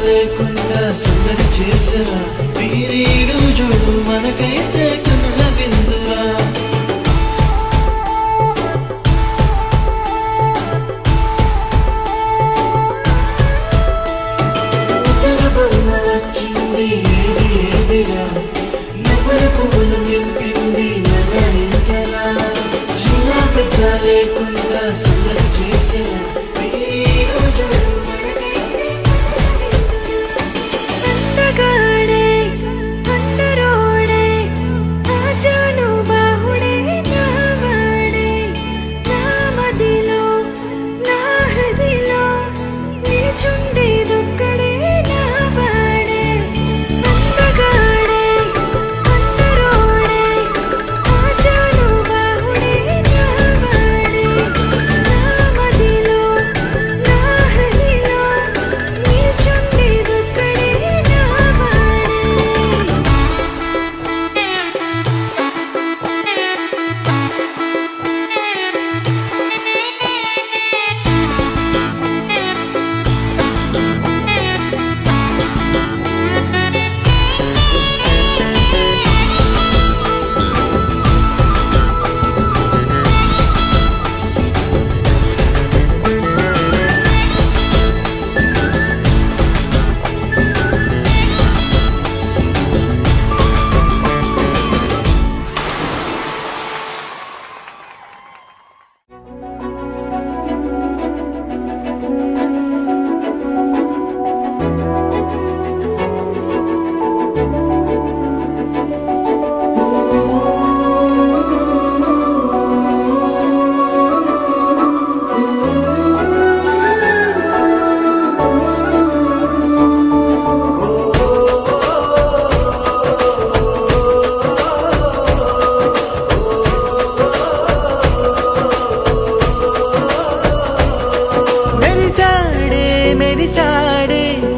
లేకుండా సందడి చేసరా వీరీడు చూడు మనకైతే కనుల విందురా బొమ్మ వచ్చింది ఏదిరా నవ్వుల పువ్వులు నింపింది మన ఇంటరా చిన్న పెద్ద లేకుండా సందడి చేసరా వీరీడు చూడు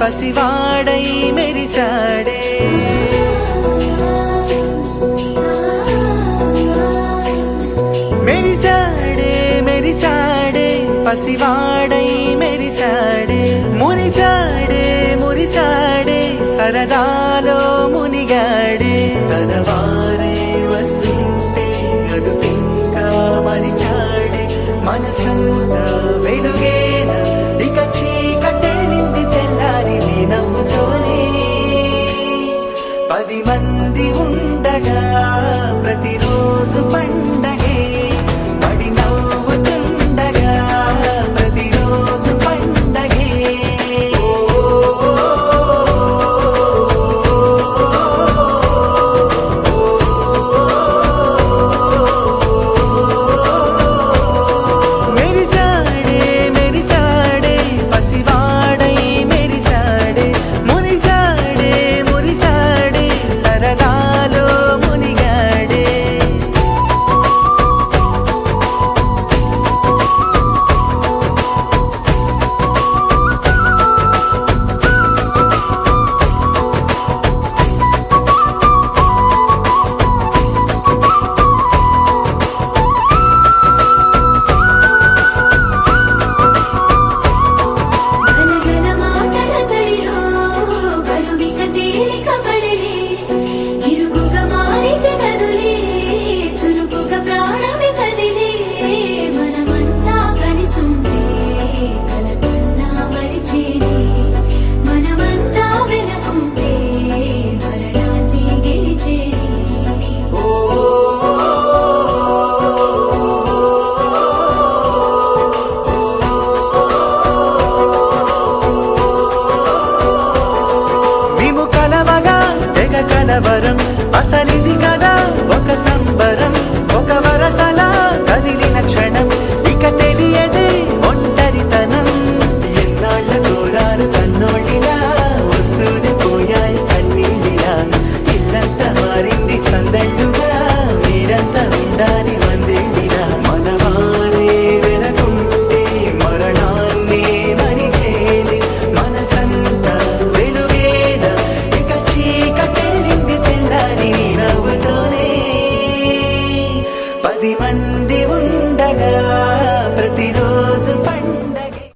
పసివాడై మెరిసాడే మెరిసాడే మెరిసాడే పసివాడై మెరిసాడే మురిసాడే మురిసాడే సరదాలో మునిగాడే తన వారే వస్తుంటే అదుపింకా మరిచాడే మనసంతా వెలుగేన ఇక చీకటెళ్ళింది తెల్లారి నీ నవ్వుతోనే 10 మంది ఉండగా ప్రతిరోజు పండగే పడి నవ్వుతుండగా ప్రతిరోజు పండగే మురిసాడే మురిసాడే సరదాలో కలవరం అసలిది కదా ఒక సంబరం ఒక వరసలా కదిలిన క్షణం ఇక తెలియదే ఒంటరితనం ఎన్నాళ్ళ కోరారు కన్నోళ్ళిలా వస్తూనే పోయాయి కన్నీళ్ళిలా ఇల్లంతా మారింది సందళ్ళుగా మీరంతా ఉండాలి వందేళ్ళిలా మనవారే వెనకుంటే మరణాన్ని మరిచేది మనసంతా వెలుగేన ఇక చీకటెళ్ళింది తెల్లారి నీ నవ్వుతోనే 10 మంది ఉండగా ప్రతిరోజు పండగే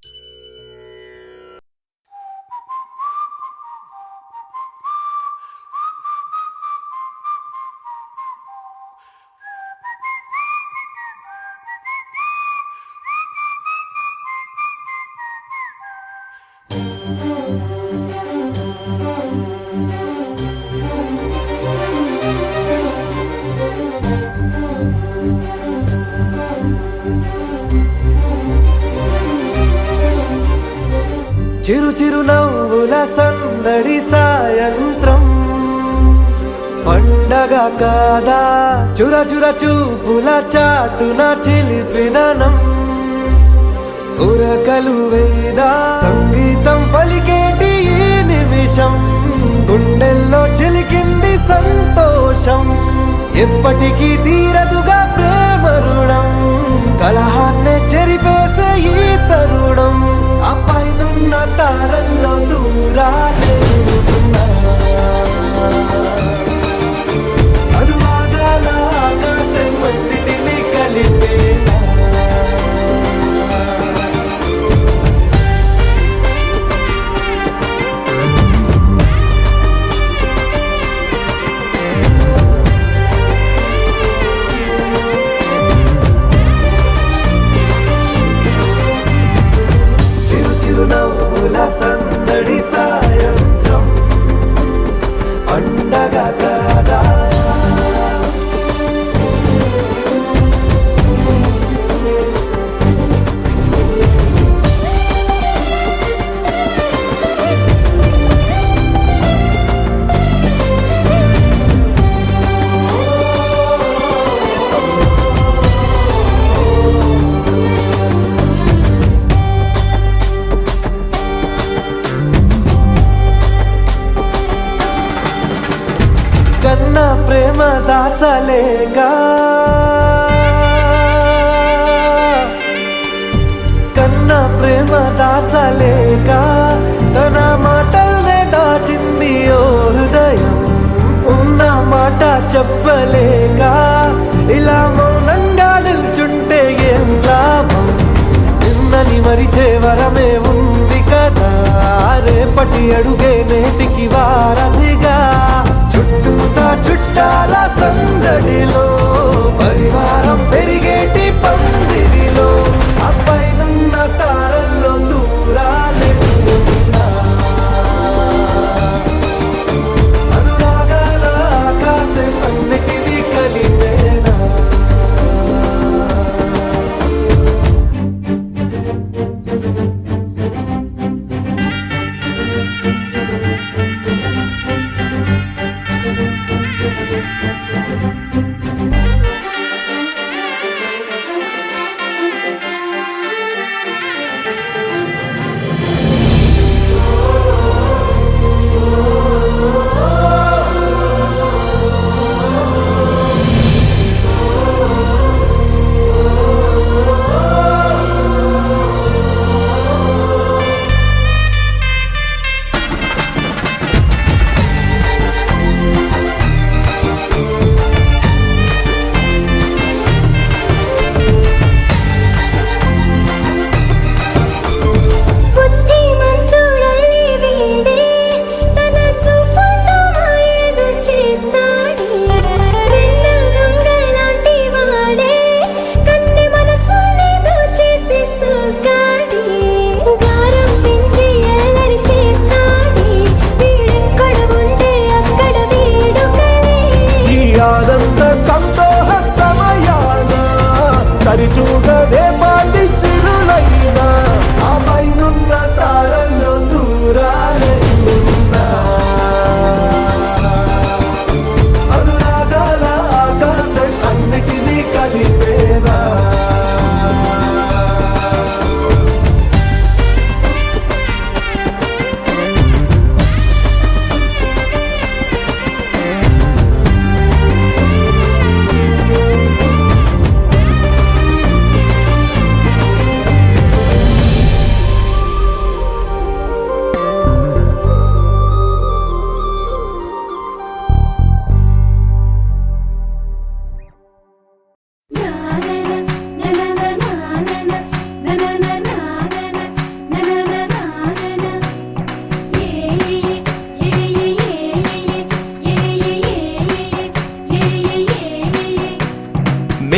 చిరు చిరు నవ్వుల సందడి సాయంత్రం పండగ కాదా చుర చుర చూపుల చాటున చిలిపిదనం ఉరకలు వేదా సంగీతం పలికేటి ఈ నిమిషం గుండెల్లో చిలికింది సంతోషం ఎప్పటికీ తీరదుగా ప్రేమ రుణం కలహాన్నే చెరిపేసే ఈ తరుణం ఆ పైనున్న తారల్లో దూరాలే ఉన్నా. అనువాదాల ఆకాశం అన్నిటినీ కలిపేలా చిరు చిరు నవ్వుల సందడి సాయంత్రం పండగ కాదా కన్న ప్రేమ దాచలేక కన్న ప్రేమ దాచలేక తన మాటల్నే దాచింది ఓ హృదయం ఉన్న మాట చెప్పలేక ఇలా మౌనంగా నిల్చుంటే ఏం లాభం నిన్నని మరిచే వరమే ఉంది కదా రేపటి అడుగే నేటికి వారధిగా చుట్టూతా చుట్టాల సందడిలో పరివారం పెరిగేటి పందిరిలో అబ్బాయినున్న తారల్లో దూరాలే ఉన్నా. అనురాగాల ఆకాశం అన్నిటినీ కలిపేనా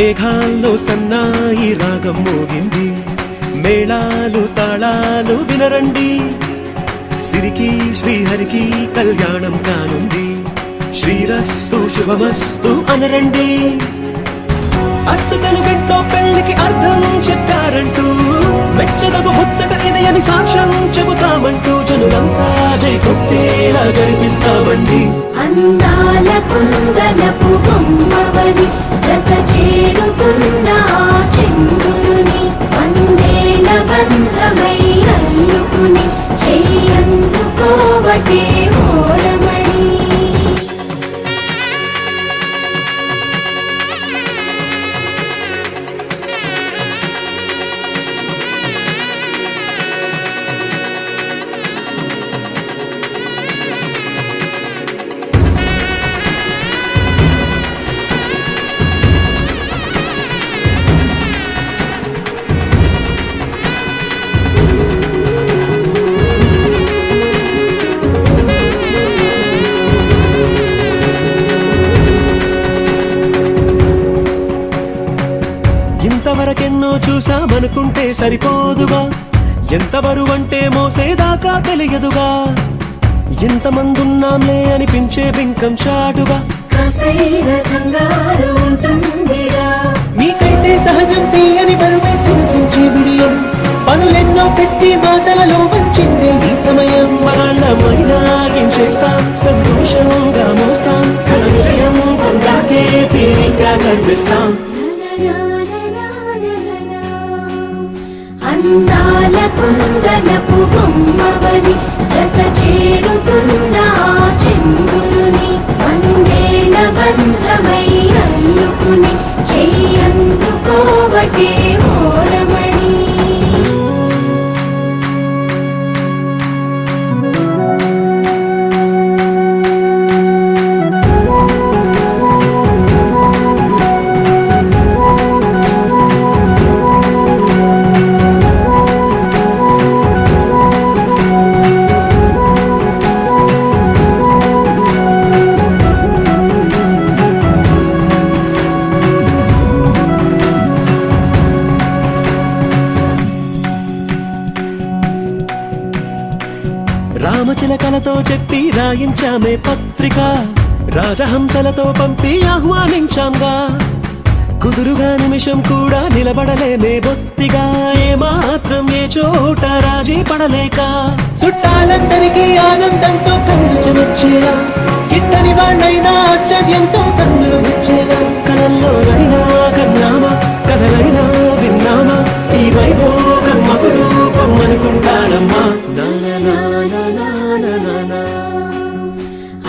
మేఘాల్లో సన్నాయి రాగం మోగింది, మేళాలు తాళాలు వినరండి, సిరికి శ్రీహరికి కళ్యాణం కానుంది, శ్రీరస్తు శుభమస్తు అనరండి. అచ్చతను గంటో పెళ్లికి అర్థం చెప్పారంటూ, మెచ్చదగు ముచ్చట ఇది అని సాక్ష్యం చెబుతామంటూ, జనులంతా జై కొట్టేలా జరిపిస్తామండి. అందాల కుందనపు బొమ్మవని జత చేరుతున్న ఆ చంద్రుని, వందేల బంధమై అల్లుకుని చెయ్యందుకోవటే ఓరమణి. ఇంతవరకెన్నో చూసామనుకుంటే సరిపోదుగా, ఎంత బరువంటే మోసేదాకా తెలియదుగా, ఎంతమందున్నాంలే అనిపించే బింకం చాటుగా, కాస్తైన కంగారు ఉంటుందిగా, మీకైతే సహజం తీయని బరువే సిరసించే బిడియం, పనులెన్నో పెట్టి మాటలలో వంచిందే ఈ సమయం. వాళ్ళమైనా ఏం చేస్తాం, సంతోషంగా మోస్తాం, ఘన విజయం పొందాకే తీరిగ్గా కనిపిస్తాం. అందాల కుందనపు బొమ్మవని జత చేరుతున్న ఆ చంద్రుని, వందేల బంధమై అల్లుకుని చెయ్యందుకోవటే ఓరమణి. రామచిలకలతో చెప్పి రాయించామే పత్రిక, రాజహంసలతో పంపి ఆహ్వానించాంగా, కుదురుగా నిమిషం కూడా నిలబడలేమే బొత్తిగా, ఏమాత్రం ఏ చోట రాజీ పడలేక, చుట్టాలందరికీ ఆనందంతో కళ్ళు చెమర్చేలా, గిట్టని వాళ్ళైనా ఆశ్చర్యంతో కన్నులు వచ్చేలా, కలల్లోనైనా కన్నామా, కథలైనా విన్నామా, ఈ వైభోగం అపురూపం అనుకుంటానమ్మా.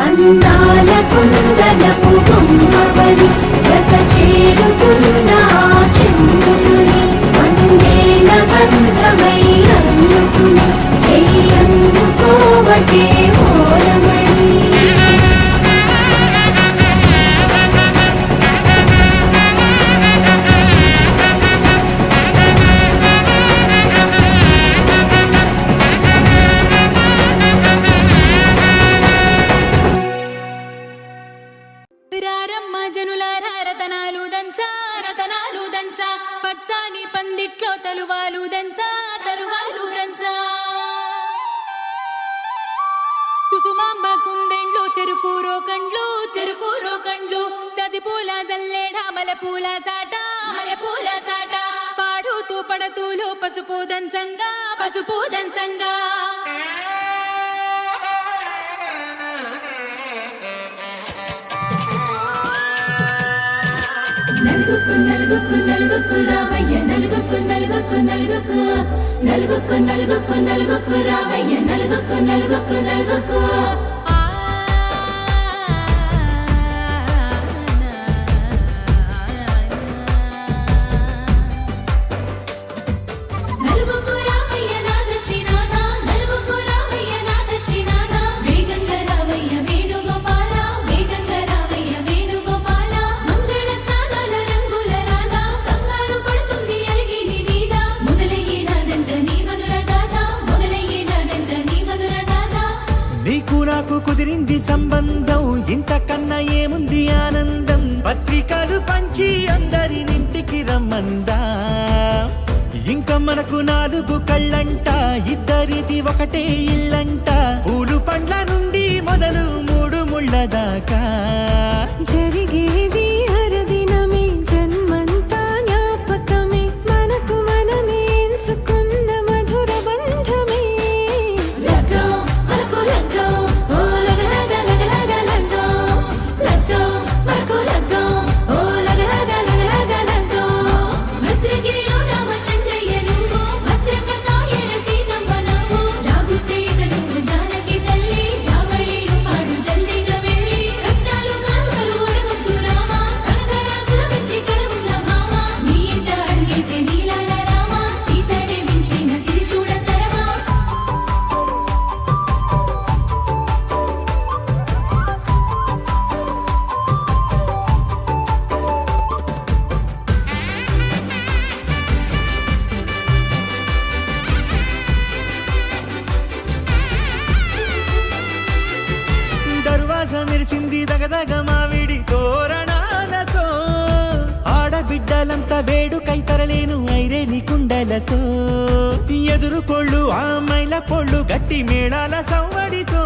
అందాల కుందనపు బొమ్మవని జత చేరుతున్న ఆ చంద్రుని, వందేల బంధమై అల్లుకుని చెయ్యందుకోవటే ఓరమణి. రారమ్మ జనులారా రతనాలు దంచా, రతనాలు దంచా, పచ్చాని పందిట్లో తలువాలు దంచా, తలువాలు దంచా. కుసుమాంబ కుందెండ్లు చెరుకు రోకండ్లు, చెరుకు రోకండ్లు, చజిపూల జల్లేడ మలపూల చాట, మలపూల చాట, పాడుతూ పడతూలు పసుపు దంచంగా, పసుపు దంచంగా. నలుగుకు నలుగుకు నలుగుకు రామయ్య, నలుగుకు నలుగుకు నలుగుకు, నలుగుకు నలుగుకు నలుగుకు రామయ్య, నలుగుకు నలుగుకు నలుగుకు. నలుగుకు రామయ్య నాథ శ్రీనాథ, నలుగుకు రామయ్య నాథ శ్రీనాథ, వేగంగా రామయ్య వేణుగోపాల, వేగంగా రామయ్య వేణుగోపాల, మంగళ స్నానాల రంగుల రాధ, కంగారు పడుతుంది అలిగి నీ మీద, మొదలయ్యేనాదంట నీ మధుర గాథ, మొదలయ్యేనాదంట నీ మధుర గాథ. నీకు నాకు కుదిరింది సంబంధం, ఇంతకన్నా ఏముంది ఆనందం, పత్రికలు పంచి అందరినింటికి రమ్మందా ఇంకా మనకు 4 కళ్ళంట ఇద్దరిది ఒకటే ఇల్లంట పూలు పండ్ల నుండి మొదలు 3 ముళ్ళ దాకా జరిగేది హరదినమే జన్మంతా జ్ఞాపకమే మనకు మనమే ఎంచుకున్న మధుర బంధమే లగ్గం మనకు లగ్గం ఓ లగ లగ లగ లగ లగ్గం లగ్గం మనకు లగ్గం ఓ లగ లగ లగ లగ లగ్గం భద్రగిరిలో రామచంద్రయ్య నువ్వు భద్రంగా కాయల సీతమ్మ నువ్వు జాగు సేక నువ్వు జానకి తల్లి జావళిలు పాడు జల్దిగా వెళ్ళి కట్నాలు కానుకలు అడగొద్దు రామ కనకరాసుల పిచ్చి కడవుల భామ నీ ఇంట అడుగేసే నీలాల రామ సీతనే మించిన సిరి చూడతరమా దర్వాజా మెరిసింది దగదగ మావిడి తోరణాలతో ఆడబిడ్డలంతా వేడుకై తరలేను ఐరేని కుండలతో ఎదురుకోళ్ళు ఆ మైల పొళ్ళు గట్టి మేళాల సవ్వడితో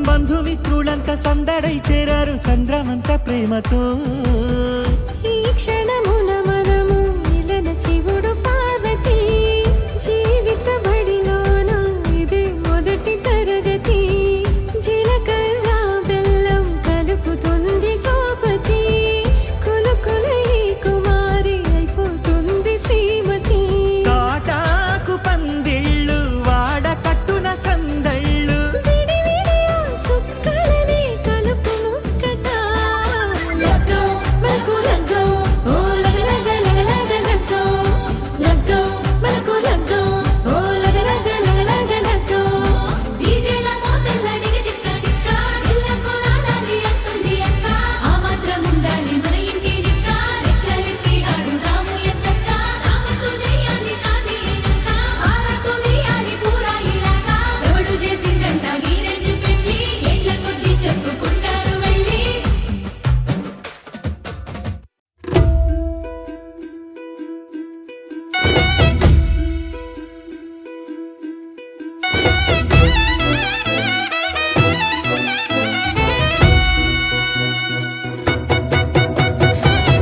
బంధుమిత్రులంతా సందడై చేరారు సంద్రమంత ప్రేమతో ఈ క్షణమున మనము మిలన శివుడు పార్వతి జీవిత బడిలోన ఇదే మొదటి తరగతి జీలకర్ర బెల్లం కలుపుతుంది సోపతి కులుకులై కుమారి అయిపోతుంది శ్రీమతి తాటాకు పందిళ్ళు వాడ కట్టున సందళ్ళు విడివిడియా చుక్కలనే కలుపు ముక్కట లగ్గం మనకు లగ్గం ఓ లగ లగ లగ లగ లగ్గం లగ్గం మనకు లగ్గం ఓ లగ లగ లగ లగ లగ్గం డీజేల మోతల్ల డిగ చిక్క చిక్క ఇళ్ళకు లాడాలి అంటుంది అక్క ఆ మాత్రం ఉండాలి మన ఇంటి నిక్క రెక్కలిప్పి ఆడుదాము ఎంచక్క దావతు చేయాలి షాదీ అయినాక ఆరతో తీయాలి పూరాయి రాక ఎవడు చేసిందంట గీరెంజు పెట్టి ఏళ్ళ కొద్ది చెప్పుకుంటారు వెళ్ళి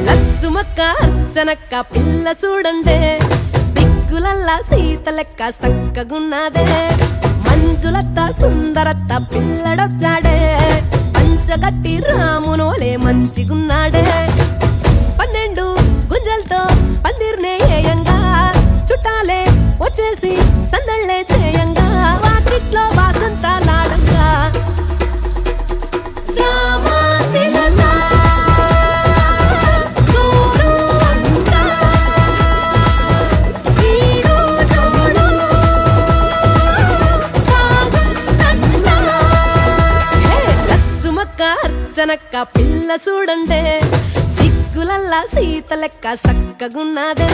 లచ్చుమక్క అర్చనక్క పిల్ల చూడండే సిగ్గులల్లా సీత లెక్క సక్కగున్నదే మంజులత్త సుందరత్త పిల్లడొచ్చాడే పంచగట్టి రామునోలే మంచిగున్నాడే 12 గుంజలతో పందిర్నే ఏయంగా చుట్టాలే వచ్చేసి సందళ్ళే చేయంగా వాకిట్లో వాసంతాలాడంగా రామా తిలక గోరు అంట ఈడు చూడు సాగుందంట హే లచ్చుమక్క అర్చనక్క పిల్ల చూడండే సిగ్గులల్లా సీత లెక్క సక్కగున్నదే